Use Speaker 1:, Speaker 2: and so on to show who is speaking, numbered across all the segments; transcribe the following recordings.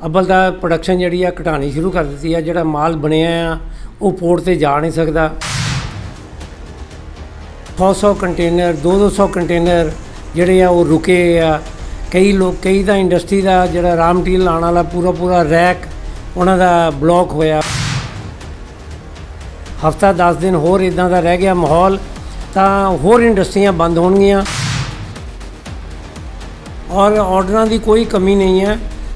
Speaker 1: अव्वल दा प्रोडक्शन जिहड़ी आ घटानी शुरू कर दित्ती है। जिहड़ा माल बनिया आ वो पोर्ट ते जा नहीं सकदा। 100 कंटेनर 200 कंटेनर जिहड़े आ वो रुके आ। कई दा इंडस्ट्री दा जिहड़ा रॉ मटीरियल आने वाला पूरा रैक उन्हां दा ब्लॉक होया। हफ्ता 10 दिन होर इदां दा रह गया माहौल तां होर इंडस्ट्रियां बंद होणगीਆਂ और ऑर्डरां दी कोई कमी नहीं है।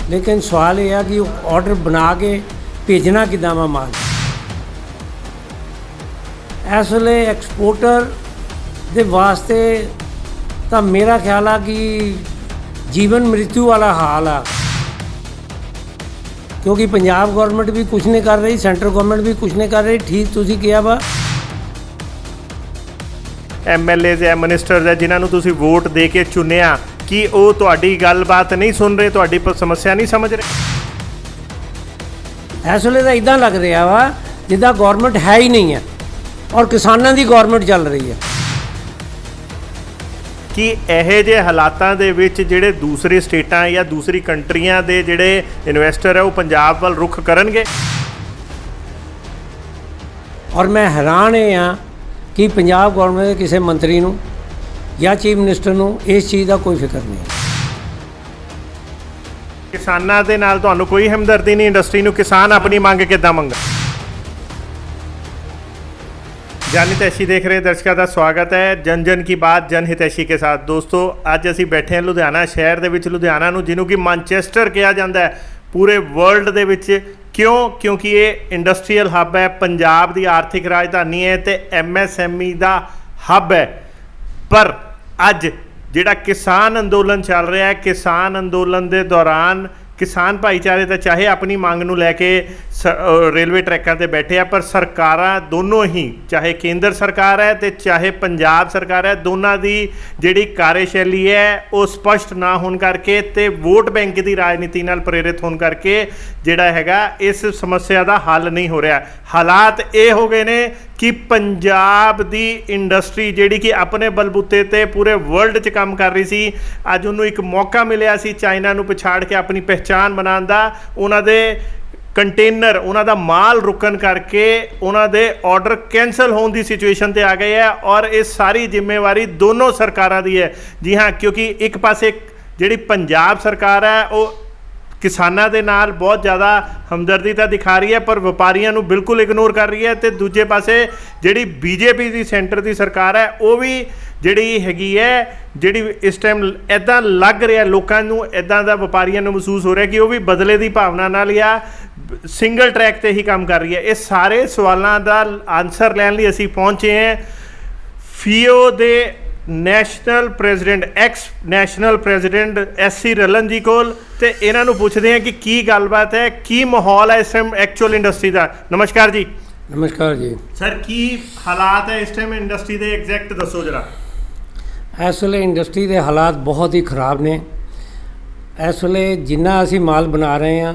Speaker 1: लेकिन सवाल यह है कि ऑर्डर बना के भेजना किदां वा माल। इस वेले एक्सपोर्टर दे वास्ते तो मेरा ख्याल है कि जीवन मृत्यु वाला हाल आ, क्योंकि पंजाब गवर्नमेंट भी कुछ नहीं कर रही, सेंट्रल गवर्नमेंट भी कुछ नहीं कर रही। ठीक तुसीं किहा वा
Speaker 2: MLAs या मिनिस्टर्स है जिन्होंने तुसीं वोट दे के चुनिया कि वो तुहाडी गलबात नहीं सुन रहे, तुहाडी समस्या नहीं समझ रहे।
Speaker 1: इस वेले तो इदां लग रहा वा जिद्दां गवर्नमेंट है ही नहीं है और किसानों की गवर्नमेंट चल रही है।
Speaker 2: कि ਇਹੋ ਜਿਹੇ ਹਾਲਾਤਾਂ ਦੇ ਵਿੱਚ ਜਿਹੜੇ ਦੂਸਰੀ ਸਟੇਟਾਂ ਜਾਂ ਦੂਸਰੀ ਕੰਟਰੀਆਂ ਦੇ ਜਿਹੜੇ ਇਨਵੈਸਟਰ ਹੈ ਉਹ ਪੰਜਾਬ ਵੱਲ ਰੁਖ ਕਰਨਗੇ।
Speaker 1: और मैं हैरान हाँ कि पंजाब गवर्नमेंट के किसी मंत्री नूं या चीफ मिनिस्टर नूं इस चीज़ का कोई फिक्र नहीं।
Speaker 2: किसानां दे नाल तुहानूं कोई हमदर्दी नहीं, इंडस्ट्री नूं किसान अपनी मंग किद्दां मंगा। जन हितैषी देख रहे दर्शकों का स्वागत है जन जन की बात जन हितैषी के साथ। दोस्तों अज असीं बैठे हैं लुधियाना शहर दे विच। लुधियाना नूं जिन्हों कि मैनचेस्टर कहा जाता है पूरे वर्ल्ड दे विच। क्यों? क्योंकि ये इंडस्ट्रीयल हब है, पंजाब की आर्थिक राजधानी है तो MSME का हब है। पर अज जिहड़ा किसान अंदोलन चल रहा है, किसान अंदोलन के दौरान किसान भाईचारे तो चाहे अपनी मंग नूं लैके रेलवे ट्रैकों ते बैठे हैं, पर सरकारां दोनों ही चाहे केंद्र सरकार है तो चाहे पंजाब सरकार है, दोनों की जिहड़ी कार्यशैली है वो स्पष्ट ना होने करके ते वोट बैंक की राजनीति नाल प्रेरित होने करके जिहड़ा हैगा इस समस्या का हल नहीं हो रहा। हालात ये हो गए ने कि पंजाब दी इंडस्ट्री जिहड़ी कि अपने बलबूते ते पूरे वर्ल्ड च काम कर रही सी, अज उन्होंने एक मौका मिलिया सी चाइना नूं पछाड़ के अपनी पहचान बनाने का। उन्हां दे कंटेनर उन्हां दा माल रुकन करके उन्हां दे ऑर्डर कैंसल होने की सिचुएशन ते आ गए है और ये सारी जिम्मेवारी दोनों सरकारां दी है। जी हाँ, क्योंकि एक पासे जिहड़ी पंजाब सरकार है वो किसानों के नाल बहुत ज़्यादा हमदर्दी तो दिखा रही है पर व्यापारियों को बिल्कुल इग्नोर कर रही है। तो दूजे पासे जिहड़ी BJP की सेंटर की सरकार है वो भी जिहड़ी हैगी है जिहड़ी इस टाइम इदां लग रहा है लोगों को, इदां दा व्यापारियों को महसूस हो रहा है कि वो भी बदले की भावना नाल या सिंगल ट्रैक ते ही काम कर रही है। ये सारे सवालों का आंसर लैण लई असीं पहुंचे हैं FIO दे national president ex national president SC Ralan जी कोल ते इन्हां नूं पुछदे हैं कि की गलबात है, की माहौल है इस टाइम एक्चुअल इंडस्ट्री का। नमस्कार जी।
Speaker 1: नमस्कार जी।
Speaker 2: सर की हालात है इस टाइम इंडस्ट्री के एग्जैक्ट दसो जरा।
Speaker 1: इस वेले इंडस्ट्री के हालात बहुत ही खराब ने। इस वेले जिन्ना असीं माल बना रहे हैं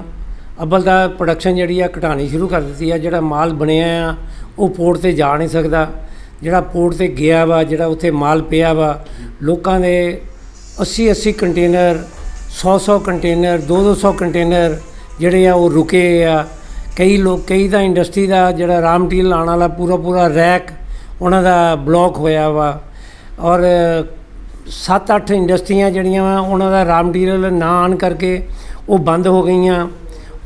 Speaker 1: अव्वल दा प्रोडक्शन जिहड़ी आ घटानी शुरू कर दित्ती है। जिहड़ा माल बनिया आ वो पोर्ट ते जा नहीं सकदा। जिहड़ा पोर्ट ते गया वा, जिहड़ा उत्थे माल पिया वा, लोकां दे 80 कंटेनर 100 कंटेनर 200 कंटेनर जिहड़े आ वो रुके आ। कई दा इंडस्ट्री दा जिहड़ा रॉ मटीरियल आने वाला पूरा रैक उन्हां दा ब्लॉक होया वा और 7-8 इंडस्ट्रियां जिहड़ियां वा उन्हां दा रॉ मटीरियल ना आन करके वो बंद हो गईयां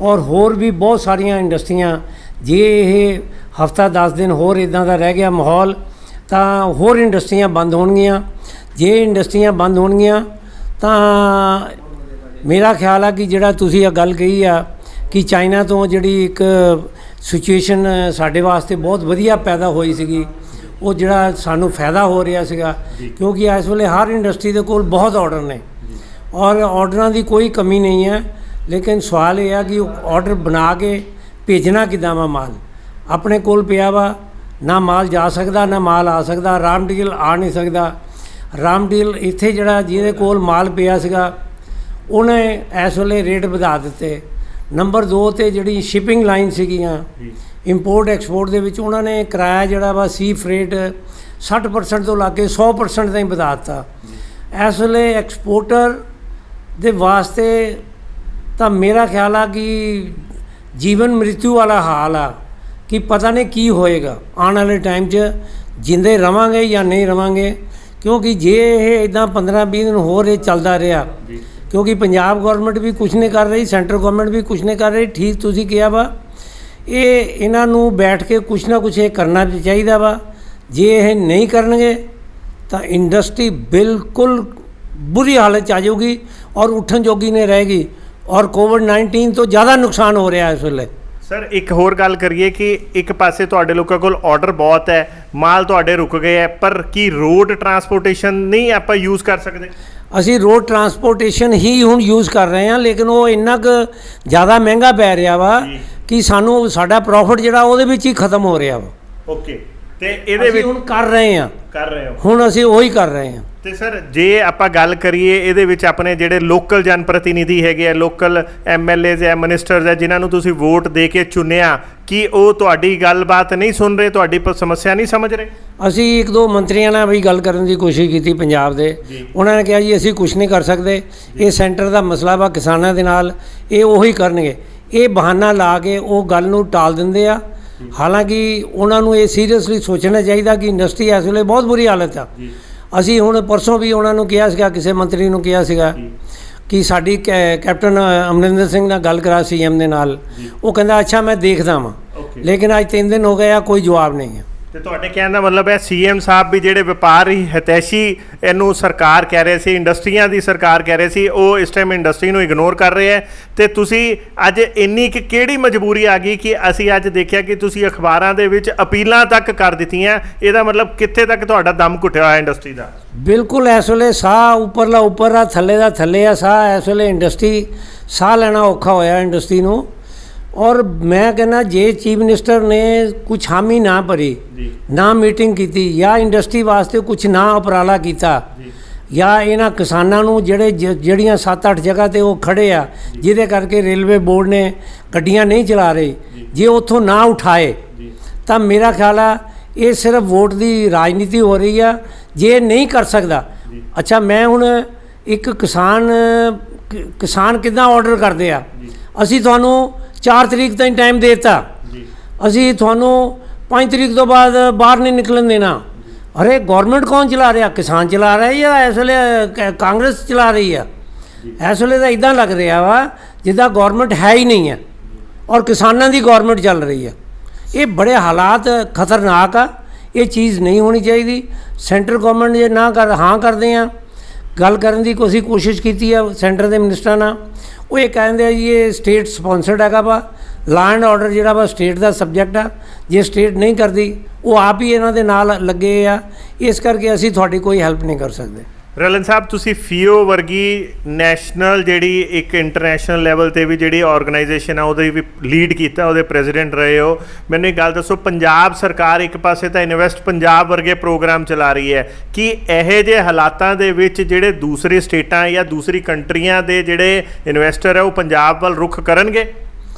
Speaker 1: और होर भी बहुत सारियां इंडस्ट्रियां। जे ये हफ्ता 10 दिन होर इदां दा रह गया माहौल तां होर इंडस्ट्रियां बंद होणगीਆਂ। जे इंडस्ट्रियां बंद होणगीਆਂ तां मेरा ख्याल है कि जिहड़ा तुसीं ये गल कही आ कि चाइना तो जिहड़ी एक सिचुएशन साडे वास्ते बहुत वधिया पैदा होई सीगी वो जिहड़ा सानूं फायदा हो रहा सीगा, क्योंकि इस वेले हर इंडस्ट्री दे कोल बहुत ऑर्डर ने और ऑर्डरां की कोई कमी नहीं है। लेकिन सवाल यह है कि ऑर्डर बना के भेजना किदां वा माल। अपने कोल पिया वा, ना माल जा सकदा ना माल आ सकदा, रॉ मटीरियल आ नहीं सकदा। रॉ मटीरियल इत्थे जिहड़ा जिहदे कोल माल पिया सीगा उन्हें इस वेले रेट वधा दित्ते। नंबर 2 ते जिहड़ी शिपिंग लाइन सीगियां इंपोर्ट एक्सपोर्ट दे विच उन्होंने किराया जिहड़ा वा सी फ्रेट 60% तो लाके 100% ताईं वधा दित्ता। इस वेले एक्सपोर्टर दे वास्ते ਤਾਂ ਮੇਰਾ ਖਿਆਲ ਆ ਕਿ ਜੀਵਨ ਮ੍ਰਿਤੂ ਵਾਲਾ ਹਾਲ ਆ ਕਿ ਪਤਾ ਨਹੀਂ ਕੀ ਹੋਏਗਾ ਆਉਣ ਵਾਲੇ ਟਾਈਮ 'ਚ, ਜਿੰਦੇ ਰਵਾਂਗੇ ਜਾਂ ਨਹੀਂ ਰਵਾਂਗੇ। ਕਿਉਂਕਿ ਜੇ ਇਹ ਇੱਦਾਂ 15-20 ਦਿਨ ਹੋਰ ਇਹ ਚੱਲਦਾ ਰਿਹਾ, ਕਿਉਂਕਿ ਪੰਜਾਬ ਗੌਰਮੈਂਟ ਵੀ ਕੁਛ ਨਹੀਂ ਕਰ ਰਹੀ, ਸੈਂਟਰ ਗੌਰਮੈਂਟ ਵੀ ਕੁਛ ਨਹੀਂ ਕਰ ਰਹੀ। ਠੀਕ ਤੁਸੀਂ ਕਿਹਾ ਵਾ, ਇਹਨਾਂ ਨੂੰ ਬੈਠ ਕੇ ਕੁਛ ਨਾ ਕੁਛ ਇਹ ਕਰਨਾ ਚਾਹੀਦਾ ਵਾ। ਜੇ ਇਹ ਨਹੀਂ ਕਰਨਗੇ ਤਾਂ ਇੰਡਸਟਰੀ ਬਿਲਕੁਲ ਬੁਰੀ ਹਾਲਤ 'ਚ ਆ ਜਾਊਗੀ ਔਰ ਉੱਠਣ ਜੋਗੀ ਨਹੀਂ ਰਹੇਗੀ, ਔਰ ਕੋਵਿਡ-19 ਤੋਂ ਜ਼ਿਆਦਾ ਨੁਕਸਾਨ ਹੋ ਰਿਹਾ ਇਸ ਵੇਲੇ।
Speaker 2: ਸਰ ਇੱਕ ਹੋਰ ਗੱਲ ਕਰੀਏ ਕਿ ਇੱਕ ਪਾਸੇ ਤੁਹਾਡੇ ਲੋਕਾਂ ਕੋਲ ਆਰਡਰ ਬਹੁਤ ਹੈ, ਮਾਲ ਤੁਹਾਡੇ ਰੁਕ ਗਏ ਹੈ, ਪਰ ਕੀ ਰੋਡ ਟਰਾਂਸਪੋਰਟੇਸ਼ਨ ਨਹੀਂ ਆਪਾਂ ਯੂਜ਼ ਕਰ ਸਕਦੇ?
Speaker 1: ਅਸੀਂ ਰੋਡ ਟਰਾਂਸਪੋਰਟੇਸ਼ਨ ਹੀ ਹੁਣ ਯੂਜ਼ ਕਰ ਰਹੇ ਹਾਂ, ਲੇਕਿਨ ਉਹ ਇੰਨਾ ਕੁ ਜ਼ਿਆਦਾ ਮਹਿੰਗਾ ਪੈ ਰਿਹਾ ਵਾ ਕਿ ਸਾਨੂੰ ਸਾਡਾ ਪ੍ਰੋਫਿਟ ਜਿਹੜਾ ਉਹਦੇ ਵਿੱਚ ਹੀ ਖਤਮ ਹੋ ਰਿਹਾ ਵਾ।
Speaker 2: ਓਕੇ, ਤੇ ਇਹਦੇ ਵਿੱਚ
Speaker 1: ਹੁਣ ਕਰ ਰਹੇ ਹਾਂ,
Speaker 2: ਹੁਣ
Speaker 1: ਅਸੀਂ ਉਹੀ ਕਰ ਰਹੇ ਹਾਂ।
Speaker 2: ਤੇ ਸਰ ਜੇ ਆਪਾਂ ਗੱਲ ਕਰੀਏ ਇਹਦੇ ਵਿੱਚ ਆਪਣੇ ਜਿਹੜੇ ਲੋਕਲ ਜਨ ਪ੍ਰਤੀਨਿਧੀ ਹੈਗੇ ਆ, ਲੋਕਲ ਐਮਐਲਏਜ਼ ਹੈ, ਮਿਨਿਸਟਰਸ ਹੈ, ਜਿਨ੍ਹਾਂ ਨੂੰ ਤੁਸੀਂ ਵੋਟ ਦੇ ਕੇ ਚੁਣਿਆ, ਕਿ ਉਹ ਤੁਹਾਡੀ ਗੱਲਬਾਤ ਨਹੀਂ ਸੁਣ ਰਹੇ, ਤੁਹਾਡੀ ਸਮੱਸਿਆ ਨਹੀਂ ਸਮਝ ਰਹੇ?
Speaker 1: ਅਸੀਂ 1-2 ਮੰਤਰੀਆਂ ਨਾਲ ਵੀ ਗੱਲ ਕਰਨ ਦੀ ਕੋਸ਼ਿਸ਼ ਕੀਤੀ ਪੰਜਾਬ ਦੇ, ਉਹਨਾਂ ਨੇ ਕਿਹਾ ਜੀ ਅਸੀਂ ਕੁਝ ਨਹੀਂ ਕਰ ਸਕਦੇ, ਇਹ ਸੈਂਟਰ ਦਾ ਮਸਲਾ ਵਾ ਕਿਸਾਨਾਂ ਦੇ ਨਾਲ, ਇਹ ਉਹੀ ਕਰਨਗੇ। ਇਹ ਬਹਾਨਾ ਲਾ ਕੇ ਉਹ ਗੱਲ ਨੂੰ ਟਾਲ ਦਿੰਦੇ ਆ। ਹਾਲਾਂਕਿ ਉਹਨਾਂ ਨੂੰ ਇਹ ਸੀਰੀਅਸਲੀ ਸੋਚਣਾ ਚਾਹੀਦਾ ਕਿ ਇੰਡਸਟਰੀ ਇਸ ਵੇਲੇ ਬਹੁਤ ਬੁਰੀ ਹਾਲਤ ਆ। ਅਸੀਂ ਹੁਣ ਪਰਸੋਂ ਵੀ ਉਹਨਾਂ ਨੂੰ ਕਿਹਾ ਸੀਗਾ, ਕਿਸੇ ਮੰਤਰੀ ਨੂੰ ਕਿਹਾ ਸੀਗਾ ਕਿ ਸਾਡੀ ਕੈਪਟਨ ਅਮਰਿੰਦਰ ਸਿੰਘ ਨਾਲ ਗੱਲ ਕਰਾ CM ਦੇ ਨਾਲ, ਉਹ ਕਹਿੰਦਾ ਅੱਛਾ ਮੈਂ ਦੇਖਦਾ ਵਾਂ, ਲੇਕਿਨ ਅੱਜ 3 ਦਿਨ ਹੋ ਗਏ ਆ, ਕੋਈ ਜਵਾਬ ਨਹੀਂ ਹੈ।
Speaker 2: ਤੇ ਤੁਹਾਡੇ ਕਹਿਣ ਦਾ ਮਤਲਬ ਹੈ CM ਸਾਹਿਬ ਵੀ ਜਿਹੜੇ ਵਪਾਰੀ ਹਿਤੈਸ਼ੀ ਇਹਨੂੰ ਸਰਕਾਰ ਕਹਿ ਰਹੇ ਸੀ, ਇੰਡਸਟਰੀਆਂ ਦੀ ਸਰਕਾਰ ਕਹਿ ਰਹੇ ਸੀ, ਉਹ ਇਸ ਟਾਈਮ ਇੰਡਸਟਰੀ ਨੂੰ ਇਗਨੋਰ ਕਰ ਰਹੇ ਹੈ। ਤੇ ਤੁਸੀਂ ਅੱਜ ਇੰਨੀ ਕਿ ਕਿਹੜੀ ਮਜਬੂਰੀ ਆ ਗਈ ਕਿ ਅਸੀਂ ਅੱਜ ਦੇਖਿਆ ਕਿ ਤੁਸੀਂ ਅਖਬਾਰਾਂ ਦੇ ਵਿੱਚ ਅਪੀਲਾਂ ਤੱਕ ਕਰ ਦਿੱਤੀਆਂ? ਇਹਦਾ ਮਤਲਬ ਕਿੱਥੇ ਤੱਕ ਤੁਹਾਡਾ ਦਮ ਘੁੱਟਿਆ ਹੋਇਆ ਇੰਡਸਟਰੀ ਦਾ?
Speaker 1: ਬਿਲਕੁਲ ਇਸ ਵੇਲੇ ਸਾਹ ਉੱਪਰਲਾ ਉੱਪਰ ਆ, ਥੱਲੇ ਦਾ ਥੱਲੇ ਆ ਸਾਹ। ਇਸ ਵੇਲੇ ਇੰਡਸਟਰੀ ਸਾਹ ਲੈਣਾ ਔਖਾ ਹੋਇਆ ਇੰਡਸਟਰੀ ਨੂੰ। ਔਰ ਮੈਂ ਕਹਿੰਦਾ ਜੇ ਚੀਫ ਮਿਨਿਸਟਰ ਨੇ ਕੁਛ ਹਾਮੀ ਨਾ ਭਰੀ, ਨਾ ਮੀਟਿੰਗ ਕੀਤੀ, ਜਾਂ ਇੰਡਸਟਰੀ ਵਾਸਤੇ ਕੁਛ ਨਾ ਉਪਰਾਲਾ ਕੀਤਾ, ਜਾਂ ਇਹਨਾਂ ਕਿਸਾਨਾਂ ਨੂੰ ਜਿਹੜੀਆਂ 7-8 ਜਗ੍ਹਾ 'ਤੇ ਉਹ ਖੜੇ ਆ, ਜਿਹਦੇ ਕਰਕੇ ਰੇਲਵੇ ਬੋਰਡ ਨੇ ਗੱਡੀਆਂ ਨਹੀਂ ਚਲਾ ਰਹੀ, ਜੇ ਉੱਥੋਂ ਨਾ ਉਠਾਏ ਤਾਂ ਮੇਰਾ ਖਿਆਲ ਆ ਇਹ ਸਿਰਫ ਵੋਟ ਦੀ ਰਾਜਨੀਤੀ ਹੋ ਰਹੀ ਆ। ਜੇ ਨਹੀਂ ਕਰ ਸਕਦਾ, ਅੱਛਾ ਮੈਂ ਹੁਣ ਇੱਕ ਕਿਸਾਨ ਕਿੱਦਾਂ ਆਰਡਰ ਕਰਦੇ ਆ, ਅਸੀਂ ਤੁਹਾਨੂੰ 4 ਤਰੀਕ ਤਾਈਂ ਟਾਈਮ ਦੇ ਦਿੱਤਾ, ਅਸੀਂ ਤੁਹਾਨੂੰ 5 ਤਰੀਕ ਤੋਂ ਬਾਅਦ ਬਾਹਰ ਨਹੀਂ ਨਿਕਲਣ ਦੇਣਾ। ਅਰੇ ਗਵਰਨਮੈਂਟ ਕੌਣ ਚਲਾ ਰਿਹਾ? ਕਿਸਾਨ ਚਲਾ ਰਿਹਾ ਜਾਂ ਇਸ ਵੇਲੇ ਕਾਂਗਰਸ ਚਲਾ ਰਹੀ ਆ? ਇਸ ਵੇਲੇ ਤਾਂ ਇੱਦਾਂ ਲੱਗ ਰਿਹਾ ਵਾ ਜਿੱਦਾਂ ਗਵਰਨਮੈਂਟ ਹੈ ਹੀ ਨਹੀਂ ਹੈ ਔਰ ਕਿਸਾਨਾਂ ਦੀ ਗਵਰਨਮੈਂਟ ਚੱਲ ਰਹੀ ਆ। ਇਹ ਬੜੇ ਹਾਲਾਤ ਖਤਰਨਾਕ ਆ, ਇਹ ਚੀਜ਼ ਨਹੀਂ ਹੋਣੀ ਚਾਹੀਦੀ। ਸੈਂਟਰ ਗਵਰਨਮੈਂਟ ਜੇ ਨਾ ਹਾਂ ਕਰਦੇ ਆ, ਗੱਲ ਕਰਨ ਦੀ ਕੋਸ਼ਿਸ਼ ਕੀਤੀ ਆ ਸੈਂਟਰ ਦੇ ਮਿਨਿਸਟਰਾਂ ਨਾਲ, ਉਹ ਇਹ ਕਹਿੰਦੇ ਆ ਜੀ ਇਹ ਸਟੇਟ ਸਪੋਂਸਰਡ ਹੈਗਾ ਵਾ, ਲਾ ਐਂਡ ਆਰਡਰ ਜਿਹੜਾ ਵਾ ਸਟੇਟ ਦਾ ਸਬਜੈਕਟ ਆ, ਜੇ ਸਟੇਟ ਨਹੀਂ ਕਰਦੀ ਉਹ ਆਪ ਹੀ ਇਹਨਾਂ ਦੇ ਨਾਲ ਲੱਗੇ ਆ, ਇਸ ਕਰਕੇ ਅਸੀਂ ਤੁਹਾਡੀ ਕੋਈ ਹੈਲਪ ਨਹੀਂ ਕਰ ਸਕਦੇ।
Speaker 2: ਰਲਨ ਸਾਹਿਬ, ਤੁਸੀਂ FIO ਵਰਗੀ ਨੈਸ਼ਨਲ ਜਿਹੜੀ ਇੱਕ ਇੰਟਰਨੈਸ਼ਨਲ ਲੈਵਲ 'ਤੇ ਵੀ ਜਿਹੜੀ ਆਰਗੇਨਾਈਜੇਸ਼ਨ ਆ ਉਹਦੇ ਵੀ ਲੀਡ ਕੀਤਾ, ਉਹਦੇ ਪ੍ਰੈਜ਼ੀਡੈਂਟ ਰਹੇ ਹੋ। ਮੈਨੂੰ ਇੱਕ ਗੱਲ ਦੱਸੋ, ਪੰਜਾਬ ਸਰਕਾਰ ਇੱਕ ਪਾਸੇ ਤਾਂ ਇਨਵੈਸਟ ਪੰਜਾਬ ਵਰਗੇ ਪ੍ਰੋਗਰਾਮ ਚਲਾ ਰਹੀ ਹੈ, ਕਿ ਇਹੋ ਜਿਹੇ ਹਾਲਾਤਾਂ ਦੇ ਵਿੱਚ ਜਿਹੜੇ ਦੂਸਰੀ ਸਟੇਟਾਂ ਜਾਂ ਦੂਸਰੀ ਕੰਟਰੀਆਂ ਦੇ ਜਿਹੜੇ ਇਨਵੈਸਟਰ ਹੈ ਉਹ ਪੰਜਾਬ ਵੱਲ ਰੁਖ ਕਰਨਗੇ?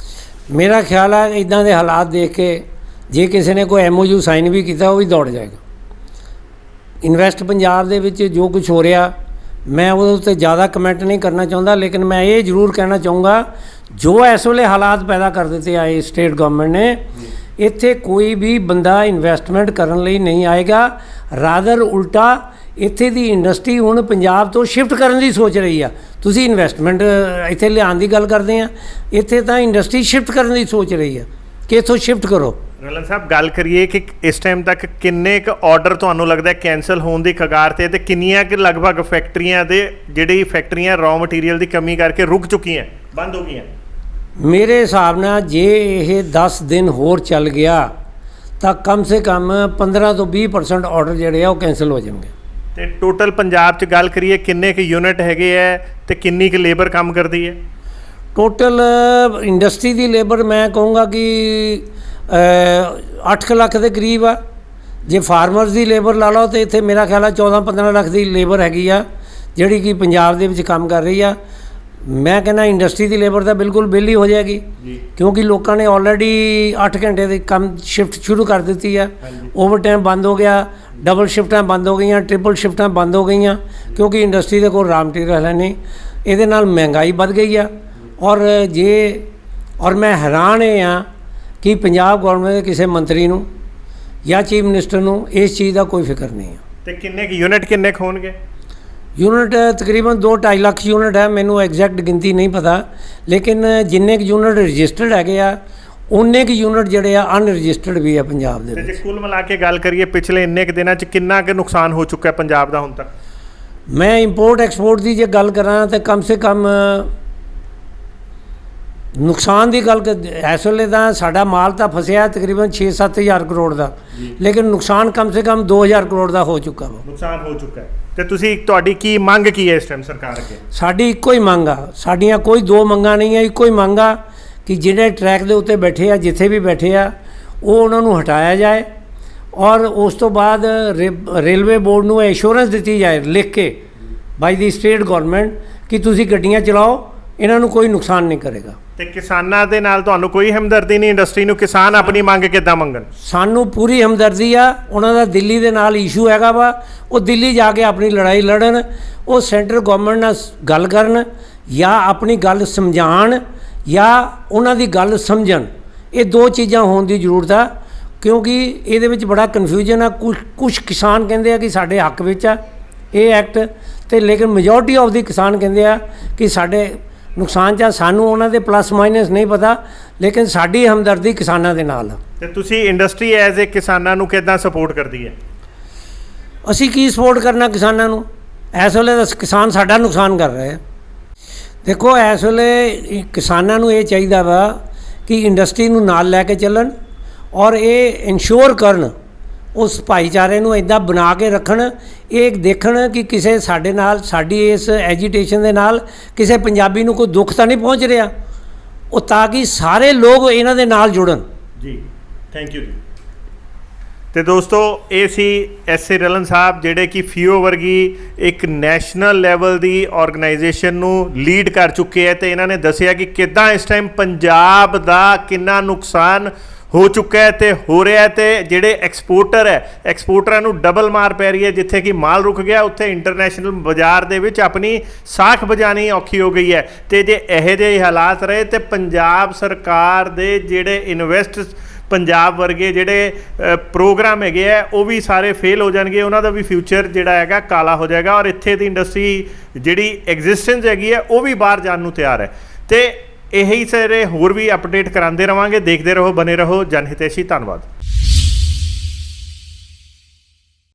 Speaker 1: ਮੇਰਾ ਖਿਆਲ ਹੈ ਇੱਦਾਂ ਦੇ ਹਾਲਾਤ ਦੇਖ ਕੇ ਜੇ ਕਿਸੇ ਨੇ ਕੋਈ MOU ਸਾਈਨ ਵੀ ਕੀਤਾ ਉਹ ਵੀ ਦੌੜ ਜਾਏਗਾ। ਇਨਵੈਸਟ ਪੰਜਾਬ ਦੇ ਵਿੱਚ ਜੋ ਕੁਝ ਹੋ ਰਿਹਾ, ਮੈਂ ਉਹਦੇ ਉੱਤੇ ਜ਼ਿਆਦਾ ਕਮੈਂਟ ਨਹੀਂ ਕਰਨਾ ਚਾਹੁੰਦਾ, ਲੇਕਿਨ ਮੈਂ ਇਹ ਜ਼ਰੂਰ ਕਹਿਣਾ ਚਾਹੂੰਗਾ ਜੋ ਇਸ ਵੇਲੇ ਹਾਲਾਤ ਪੈਦਾ ਕਰ ਦਿੱਤੇ ਆਏ ਸਟੇਟ ਗਵਰਨਮੈਂਟ ਨੇ, ਇੱਥੇ ਕੋਈ ਵੀ ਬੰਦਾ ਇਨਵੈਸਟਮੈਂਟ ਕਰਨ ਲਈ ਨਹੀਂ ਆਏਗਾ। ਰਾਦਰ ਉਲਟਾ ਇੱਥੇ ਦੀ ਇੰਡਸਟਰੀ ਹੁਣ ਪੰਜਾਬ ਤੋਂ ਸ਼ਿਫਟ ਕਰਨ ਦੀ ਸੋਚ ਰਹੀ ਆ। ਤੁਸੀਂ ਇਨਵੈਸਟਮੈਂਟ ਇੱਥੇ ਲਿਆਉਣ ਦੀ ਗੱਲ ਕਰਦੇ ਆ, ਇੱਥੇ ਤਾਂ ਇੰਡਸਟਰੀ ਸ਼ਿਫਟ ਕਰਨ ਦੀ ਸੋਚ ਰਹੀ ਆ ਕਿ ਇੱਥੋਂ ਸ਼ਿਫਟ ਕਰੋ।
Speaker 2: ਰਲਨ ਸਾਹਿਬ, ਗੱਲ ਕਰੀਏ ਕਿ ਇਸ ਟਾਈਮ ਤੱਕ ਕਿੰਨੇ ਕੁ ਆਰਡਰ ਤੁਹਾਨੂੰ ਲੱਗਦਾ ਕੈਂਸਲ ਹੋਣ ਦੀ ਕਗਾਰ 'ਤੇ, ਤੇ ਕਿੰਨੀਆਂ ਕੁ ਲਗਭਗ ਫੈਕਟਰੀਆਂ ਦੇ ਜਿਹੜੀ ਫੈਕਟਰੀਆਂ ਰॉ ਮਟੀਰੀਅਲ ਦੀ ਕਮੀ ਕਰਕੇ ਰੁਕ ਚੁੱਕੀਆਂ, ਬੰਦ ਹੋ ਗਈਆਂ?
Speaker 1: ਮੇਰੇ ਹਿਸਾਬ ਨਾਲ ਜੇ ਇਹ 10 ਦਿਨ ਹੋਰ ਚੱਲ ਗਿਆ ਤਾਂ ਕਮ ਸੇ ਕਮ 15 ਤੋਂ 20% ਆਰਡਰ ਜਿਹੜੇ ਆ ਉਹ ਕੈਂਸਲ ਹੋ ਜਾਣਗੇ।
Speaker 2: ਤੇ ਟੋਟਲ ਪੰਜਾਬ 'ਚ ਗੱਲ ਕਰੀਏ ਕਿੰਨੇ ਕੁ ਯੂਨਿਟ ਹੈਗੇ ਹੈ ਤੇ ਕਿੰਨੀ ਕੁ ਲੇਬਰ ਕੰਮ ਕਰਦੀ ਹੈ?
Speaker 1: ਟੋਟਲ ਇੰਡਸਟਰੀ ਦੀ ਲੇਬਰ ਮੈਂ ਕਹੂੰਗਾ ਕਿ 8 ਲੱਖ ਦੇ ਕਰੀਬ ਆ। ਜੇ ਫਾਰਮਰਸ ਦੀ ਲੇਬਰ ਲਾ ਲਓ ਤਾਂ ਇੱਥੇ ਮੇਰਾ ਖਿਆਲ ਆ 14-15 ਲੱਖ ਦੀ ਲੇਬਰ ਹੈਗੀ ਆ ਜਿਹੜੀ ਕਿ ਪੰਜਾਬ ਦੇ ਵਿੱਚ ਕੰਮ ਕਰ ਰਹੀ ਆ। ਮੈਂ ਕਹਿੰਦਾ ਇੰਡਸਟਰੀ ਦੀ ਲੇਬਰ ਤਾਂ ਬਿਲਕੁਲ ਵਿਹਲੀ ਹੋ ਜਾਏਗੀ, ਕਿਉਂਕਿ ਲੋਕਾਂ ਨੇ ਆਲਰੇਡੀ 8 ਘੰਟੇ ਦੇ ਕੰਮ ਸ਼ਿਫਟ ਸ਼ੁਰੂ ਕਰ ਦਿੱਤੀ ਆ। ਓਵਰ ਟਾਈਮ ਬੰਦ ਹੋ ਗਿਆ, ਡਬਲ ਸ਼ਿਫਟਾਂ ਬੰਦ ਹੋ ਗਈਆਂ, ਟ੍ਰਿਪਲ ਸ਼ਿਫਟਾਂ ਬੰਦ ਹੋ ਗਈਆਂ, ਕਿਉਂਕਿ ਇੰਡਸਟਰੀ ਦੇ ਕੋਲ ਰਾਮ ਮਟੀਰੀਅਲ ਹੈ ਨਹੀਂ। ਇਹਦੇ ਨਾਲ ਮਹਿੰਗਾਈ ਵੱਧ ਗਈ ਆ ਔਰ ਔਰ ਮੈਂ ਹੈਰਾਨ ਇਹ ਹਾਂ ਕਿ ਪੰਜਾਬ ਗੌਰਮੈਂਟ ਦੇ ਕਿਸੇ ਮੰਤਰੀ ਨੂੰ ਜਾਂ ਚੀਫ ਮਿਨਿਸਟਰ ਨੂੰ ਇਸ ਚੀਜ਼ ਦਾ ਕੋਈ ਫਿਕਰ ਨਹੀਂ ਹੈ।
Speaker 2: ਤੇ ਕਿੰਨੇ ਕੁ ਯੂਨਿਟ ਕਿੰਨੇ ਕੁ ਹੋਣਗੇ?
Speaker 1: ਯੂਨਿਟ ਤਕਰੀਬਨ 2-2.5 ਲੱਖ ਯੂਨਿਟ ਹੈ, ਮੈਨੂੰ ਐਗਜ਼ੈਕਟ ਗਿਣਤੀ ਨਹੀਂ ਪਤਾ, ਲੇਕਿਨ ਜਿੰਨੇ ਕੁ ਯੂਨਿਟ ਰਜਿਸਟਰਡ ਹੈਗੇ ਆ ਉਨੇ ਕੁ ਯੂਨਿਟ ਜਿਹੜੇ ਆ ਅਨਰਜਿਸਟਰਡ ਵੀ ਆ ਪੰਜਾਬ ਦੇ
Speaker 2: ਤੇ
Speaker 1: ਵਿੱਚ।
Speaker 2: ਜੇ ਕੁੱਲ ਮਿਲਾ ਕੇ ਗੱਲ ਕਰੀਏ ਪਿਛਲੇ ਇੰਨੇ ਕੁ ਦਿਨਾਂ 'ਚ ਕਿੰਨਾ ਕੁ ਨੁਕਸਾਨ ਹੋ ਚੁੱਕਾ ਹੈ ਪੰਜਾਬ ਦਾ ਹੁਣ ਤੱਕ?
Speaker 1: ਮੈਂ ਇੰਪੋਰਟ ਐਕਸਪੋਰਟ ਦੀ ਜੇ ਗੱਲ ਕਰਾਂ ਤਾਂ ਕਮ ਸੇ ਕਮ ਨੁਕਸਾਨ ਦੀ ਗੱਲ ਇਸ ਵੇਲੇ ਤਾਂ ਸਾਡਾ ਮਾਲ ਤਾਂ ਫਸਿਆ ਤਕਰੀਬਨ 6-7 ਹਜ਼ਾਰ ਕਰੋੜ ਦਾ, ਲੇਕਿਨ ਨੁਕਸਾਨ ਕਮ ਸੇ ਕਮ 2,000 ਕਰੋੜ ਦਾ ਹੋ ਚੁੱਕਾ ਵਾ।
Speaker 2: ਨੁਕਸਾਨ ਹੋ ਚੁੱਕਾ ਹੈ। ਤੇ ਤੁਸੀਂ ਤੁਹਾਡੀ ਕੀ ਮੰਗ ਕੀ ਹੈ ਇਸ ਟਾਈਮ ਸਰਕਾਰ ਅੱਗੇ?
Speaker 1: ਸਾਡੀ ਇੱਕੋ ਹੀ ਮੰਗ ਆ, ਸਾਡੀਆਂ ਕੋਈ ਦੋ ਮੰਗਾਂ ਨਹੀਂ ਆ, ਇੱਕੋ ਹੀ ਮੰਗ ਆ ਕਿ ਜਿਹੜੇ ਟਰੈਕ ਦੇ ਉੱਤੇ ਬੈਠੇ ਆ, ਜਿੱਥੇ ਵੀ ਬੈਠੇ ਆ, ਉਹ ਉਹਨਾਂ ਨੂੰ ਹਟਾਇਆ ਜਾਏ ਔਰ ਉਸ ਤੋਂ ਬਾਅਦ ਰੇਲਵੇ ਬੋਰਡ ਨੂੰ ਐਸ਼ੋਰੈਂਸ ਦਿੱਤੀ ਜਾਏ ਲਿਖ ਕੇ ਬਾਈ ਦੀ ਸਟੇਟ ਗਵਰਨਮੈਂਟ ਕਿ ਤੁਸੀਂ ਗੱਡੀਆਂ ਚਲਾਓ, ਇਹਨਾਂ ਨੂੰ ਕੋਈ ਨੁਕਸਾਨ ਨਹੀਂ ਕਰੇਗਾ।
Speaker 2: ਤੇ ਕਿਸਾਨਾਂ ਦੇ ਨਾਲ ਤੁਹਾਨੂੰ ਕੋਈ ਹਮਦਰਦੀ ਨਹੀਂ? ਇੰਡਸਟਰੀ ਨੂੰ ਕਿਸਾਨ ਆਪਣੀ ਮੰਗ ਕਿੱਦਾਂ ਮੰਗਣ?
Speaker 1: ਸਾਨੂੰ ਪੂਰੀ ਹਮਦਰਦੀ ਆ। ਉਹਨਾਂ ਦਾ ਦਿੱਲੀ ਦੇ ਨਾਲ ਇਸ਼ੂ ਹੈਗਾ ਵਾ, ਉਹ ਦਿੱਲੀ ਜਾ ਕੇ ਆਪਣੀ ਲੜਾਈ ਲੜਨ, ਉਹ ਸੈਂਟਰ ਗਵਰਨਮੈਂਟ ਨਾਲ ਗੱਲ ਕਰਨ ਜਾਂ ਆਪਣੀ ਗੱਲ ਸਮਝਾਉਣ ਜਾਂ ਉਹਨਾਂ ਦੀ ਗੱਲ ਸਮਝਣ। ਇਹ ਦੋ ਚੀਜ਼ਾਂ ਹੋਣ ਦੀ ਜ਼ਰੂਰਤ ਆ, ਕਿਉਂਕਿ ਇਹਦੇ ਵਿੱਚ ਬੜਾ ਕਨਫਿਊਜ਼ਨ ਆ। ਕੁਛ ਕਿਸਾਨ ਕਹਿੰਦੇ ਆ ਕਿ ਸਾਡੇ ਹੱਕ ਵਿੱਚ ਆ ਇਹ ਐਕਟ, ਤੇ ਲੇਕਿਨ ਮੈਜੋਰਟੀ ਆਫ ਦੀ ਕਿਸਾਨ ਕਹਿੰਦੇ ਆ ਕਿ ਸਾਡੇ ਨੁਕਸਾਨ 'ਚ ਆ। ਸਾਨੂੰ ਉਹਨਾਂ ਦੇ ਪਲੱਸ ਮਾਈਨਸ ਨਹੀਂ ਪਤਾ, ਲੇਕਿਨ ਸਾਡੀ ਹਮਦਰਦੀ ਕਿਸਾਨਾਂ ਦੇ ਨਾਲ ਆ।
Speaker 2: ਤੇ ਤੁਸੀਂ ਇੰਡਸਟਰੀ ਐਜ਼ ਏ ਕਿਸਾਨਾਂ ਨੂੰ ਕਿੱਦਾਂ ਸਪੋਰਟ ਕਰਦੀ ਹੈ?
Speaker 1: ਅਸੀਂ ਕੀ ਸਪੋਰਟ ਕਰਨਾ ਕਿਸਾਨਾਂ ਨੂੰ? ਇਸ ਵੇਲੇ ਤਾਂ ਕਿਸਾਨ ਸਾਡਾ ਨੁਕਸਾਨ ਕਰ ਰਹੇ ਆ। ਦੇਖੋ ਇਸ ਵੇਲੇ ਕਿਸਾਨਾਂ ਨੂੰ ਇਹ ਚਾਹੀਦਾ ਵਾ ਕਿ ਇੰਡਸਟਰੀ ਨੂੰ ਨਾਲ ਲੈ ਕੇ ਚੱਲਣ ਔਰ ਇਹ ਇਨਸ਼ੋਰ ਕਰਨ, ਉਸ ਭਾਈਚਾਰੇ ਨੂੰ ਇੱਦਾਂ ਬਣਾ ਕੇ ਰੱਖਣ, ਇਹ ਦੇਖਣ ਕਿ ਕਿਸੇ ਸਾਡੇ ਨਾਲ, ਸਾਡੀ ਇਸ ਐਜੀਟੇਸ਼ਨ ਦੇ ਨਾਲ ਕਿਸੇ ਪੰਜਾਬੀ ਨੂੰ ਕੋਈ ਦੁੱਖ ਤਾਂ ਨਹੀਂ ਪਹੁੰਚ ਰਿਹਾ, ਉਹ ਤਾਂ ਕਿ ਸਾਰੇ ਲੋਕ ਇਹਨਾਂ ਦੇ ਨਾਲ ਜੁੜਨ।
Speaker 2: ਜੀ, ਥੈਂਕ ਯੂ ਜੀ। ਤੇ ਦੋਸਤੋ, ਇਹ ਸੀ ਐਸ.ਏ. ਰਲਨ ਸਾਹਿਬ, ਜਿਹੜੇ ਕਿ FIO ਵਰਗੀ ਇੱਕ ਨੈਸ਼ਨਲ ਲੈਵਲ ਦੀ ਆਰਗੇਨਾਈਜੇਸ਼ਨ ਨੂੰ ਲੀਡ ਕਰ ਚੁੱਕੇ ਹੈ ਤੇ ਇਹਨਾਂ ਨੇ ਦੱਸਿਆ ਕਿ ਕਿੱਦਾਂ ਇਸ ਟਾਈਮ ਪੰਜਾਬ ਦਾ ਕਿੰਨਾ ਨੁਕਸਾਨ ਹੋ ਚੁੱਕਾ ਹੈ ਤੇ ਹੋ ਰਿਹਾ ਹੈ। ਤੇ ਜਿਹੜੇ ਐਕਸਪੋਰਟਰ ਹੈ, ਐਕਸਪੋਰਟਰਾਂ ਨੂੰ ਡਬਲ ਮਾਰ ਪੈ ਰਹੀ ਹੈ। ਜਿੱਥੇ ਕਿ ਮਾਲ ਰੁਕ ਗਿਆ, ਉੱਥੇ ਇੰਟਰਨੈਸ਼ਨਲ ਬਾਜ਼ਾਰ ਦੇ ਵਿੱਚ ਆਪਣੀ ਸਾਖ ਬਜਾਣੀ ਔਖੀ ਹੋ ਗਈ ਹੈ। ਤੇ ਜੇ ਇਹੋ ਜਿਹੇ ਹਾਲਾਤ ਰਹੇ ਤੇ ਪੰਜਾਬ ਸਰਕਾਰ ਦੇ ਜਿਹੜੇ ਇਨਵੈਸਟ ਪੰਜਾਬ ਵਰਗੇ ਜਿਹੜੇ ਪ੍ਰੋਗਰਾਮ ਹੈਗੇ ਆ, ਉਹ ਵੀ ਸਾਰੇ ਫੇਲ ਹੋ ਜਾਣਗੇ। ਉਹਨਾਂ ਦਾ ਵੀ ਫਿਊਚਰ ਜਿਹੜਾ ਹੈਗਾ ਕਾਲਾ ਹੋ ਜਾਏਗਾ ਔਰ ਇੱਥੇ ਦੀ ਇੰਡਸਟਰੀ ਜਿਹੜੀ ਐਗਜ਼ਿਸਟੈਂਸ ਹੈਗੀ ਹੈ ਉਹ ਵੀ ਬਾਹਰ ਜਾਣ ਨੂੰ ਤਿਆਰ ਹੈ। ਤੇ ਇਹੀ ਸਾਰੇ ਹੋਰ ਵੀ ਅਪਡੇਟ ਕਰਾਉਂਦੇ ਰਵਾਂਗੇ। ਦੇਖਦੇ ਰਹੋ, ਬਨੇ ਰਹੋ ਜਨ ਹਿਤੈਸ਼ੀ। ਧੰਨਵਾਦ।